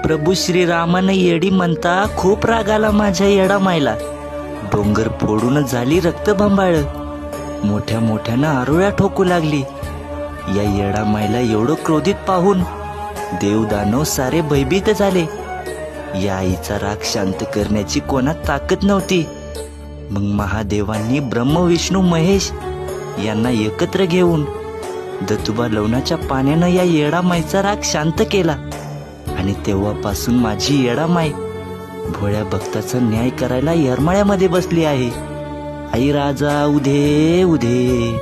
प्रभू श्रीरामानं येडी म्हणता खूप राग आला माझ्या येडामाईला. डोंगर फोडून झाली रक्तबंबाळ, मोठ्या मोठ्यानं आरोळ्या ठोकू लागली. या येडामाईला एवढं क्रोधित पाहून देव दानव सारे भयभीत झाले. या आईचा राग शांत करण्याची कोणात ताकद नव्हती. मग महादेवांनी ब्रह्म विष्णू महेश यांना एकत्र घेऊन दत्तुबा लवणाच्या पाण्यानं या येडामाईचा राग शांत केला. आणि तेव्हापासून माझी येडामाई भोळ्या भक्ताचा न्याय करायला येरमाळ्यामध्ये बसली आहे. आई राजा उधे उधे.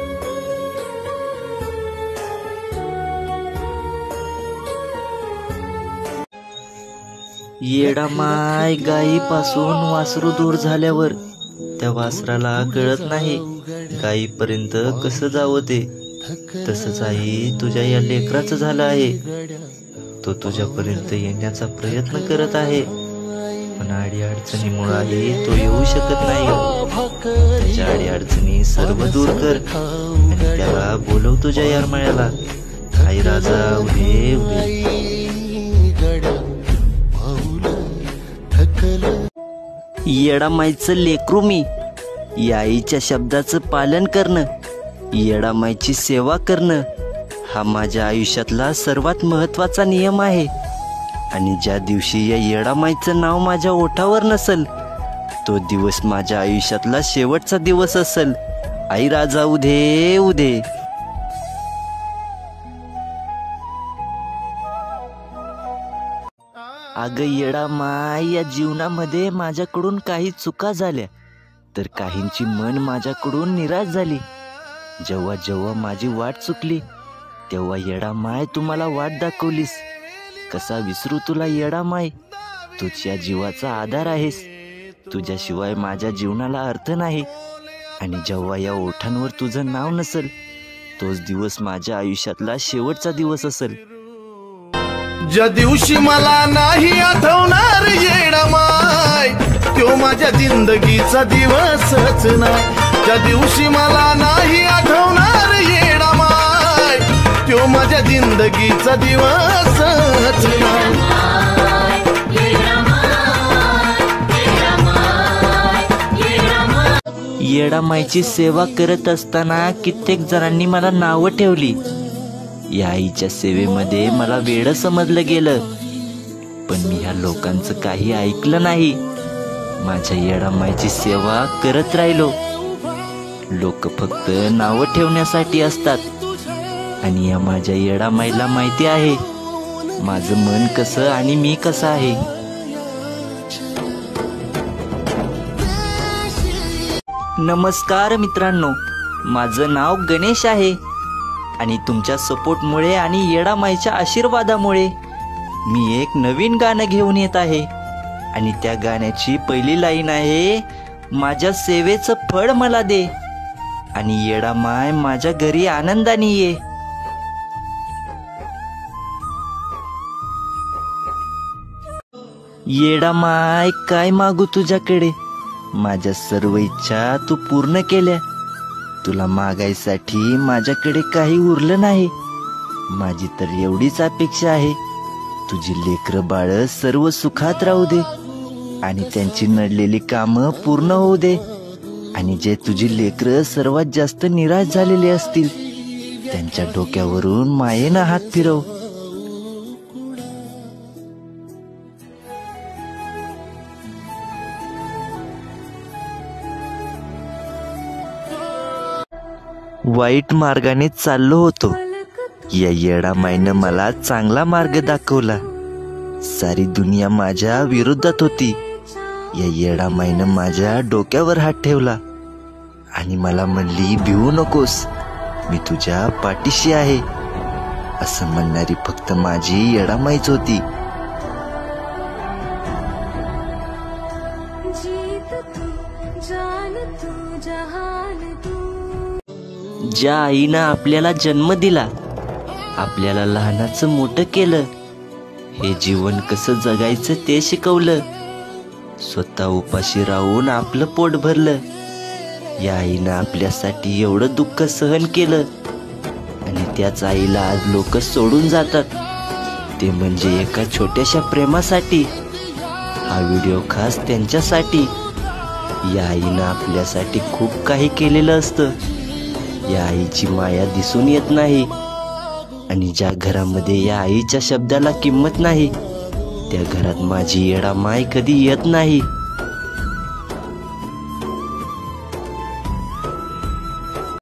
येडामाय गायीपासून वासरू दूर झाल्यावर त्या वासराला कळत नाही गायीपर्यंत कसं जावं ते. तसंच आई तुझ्या या लेकराचं झालं आहे. तो तुझ्यापर्यंत येण्याचा प्रयत्न करत आहे, पण अडी अडचणीमुळे तो येऊ शकत नाही. त्याच्या अडी अडचणी सर्व दूर कर आणि त्याला बोलव तुझ्या येरमाळ्याला. आई राजा उदे उदे. येडामाईचं लेकरू मी. या आईच्या शब्दाचं पालन करणं, येडामाईची सेवा करणं हा माझ्या आयुष्यातला सर्वात महत्वाचा नियम आहे. आणि ज्या दिवशी या येडामाईचं नाव माझ्या ओठावर नसेल तो दिवस माझ्या आयुष्यातला शेवटचा दिवस असेल. आई राजा उधे उधे. अगं येडामाई, या जीवनामध्ये माझ्याकडून काही चुका झाल्या तर काहींची मन माझ्याकडून निराश झाली. जेव्हा जेव्हा माझी वाट चुकली तेव्हा येडामाई तुम्हाला वाट दाखवलीस. कसा विसरू तुला येडामाई, तूच या जीवाचा आधार आहेस. तुझ्याशिवाय माझ्या जीवनाला अर्थ नाही. आणि जेव्हा या ओठांवर तुझं नाव नसेल तोच दिवस माझ्या आयुष्यातला शेवटचा दिवस असेल. ज्या दिवशी मला नाही आठवणार येडामाई, तो माझ्या जिंदगीचा दिवसच नाही. ज्या दिवशी मला नाही आठवणार येडामाई, तो माझ्या जिंदगीचा दिवसच नाही. येडामाईची सेवा करत असताना कित्येक जणांनी मला नावं ठेवली. या आईच्या सेवेमध्ये मला वेडं समजलं गेलं, पण मी ह्या लोकांचं काही ऐकलं नाही. माझ्या येडामाईची सेवा करत राहिलो. लोक फक्त नावं ठेवण्यासाठी असतात आणि या माझ्या येडामाईला माहिती आहे माझं मन कसं आणि मी कसं आहे. नमस्कार मित्रांनो, माझं नाव गणेश आहे आणि तुमच्या सपोर्टमुळे आणि येडामाईच्या आशीर्वादामुळे मी एक नवीन गाणं घेऊन येत आहे. आणि त्या गाण्याची पहिली लाईन आहे, माझ्या सेवेचं फळ मला दे आणि येडामाय माझ्या घरी आनंदाने ये. येडामाय काय मागू तुझ्याकडे, माझ्या सर्व इच्छा तू पूर्ण केल्या. तुला मागायसाठी माझ्याकडे काही उरलं नाही. माझी तर एवढीच अपेक्षा आहे, तुझी लेकरं बाळ सर्व सुखात राहू दे आणि त्यांची नडलेली कामं पूर्ण होऊ दे. आणि जे तुझी लेकरं सर्वात जास्त निराश झालेली असतील त्यांच्या डोक्यावरून मायेनं हात फिरव. वाईट मार्गाने चाललो होतो, या येडामाईनं मला चांगला मार्ग दाखवला. सारी दुनिया माझ्या विरोधात होती, या येडामाईनं माझ्या डोक्यावर हात ठेवला आणि मला म्हणली, भिवू नकोस, मी तुझ्या पाठीशी आहे. असं म्हणणारी फक्त माझी येडामाईच होती. ज्या आईनं आपल्याला जन्म दिला, आपल्याला लहानाचं मोठं केलं, हे जीवन कसं जगायचं ते शिकवलं, स्वतः उपाशी राहून आपलं पोट भरलं. या आईनं आपल्यासाठी एवढं दुःख सहन केलं आणि त्याच आईला आज लोक सोडून जातात. ते म्हणजे एका छोट्याशा प्रेमासाठी. हा व्हिडिओ खास त्यांच्यासाठी. या आईनं आपल्यासाठी खूप काही केलेलं असतं. या आईची माया दिसून येत नाही, आणि ज्या घरामध्ये या आईच्या शब्दाला किंमत नाही त्या घरात माझी येडा माय कधी येत नाही.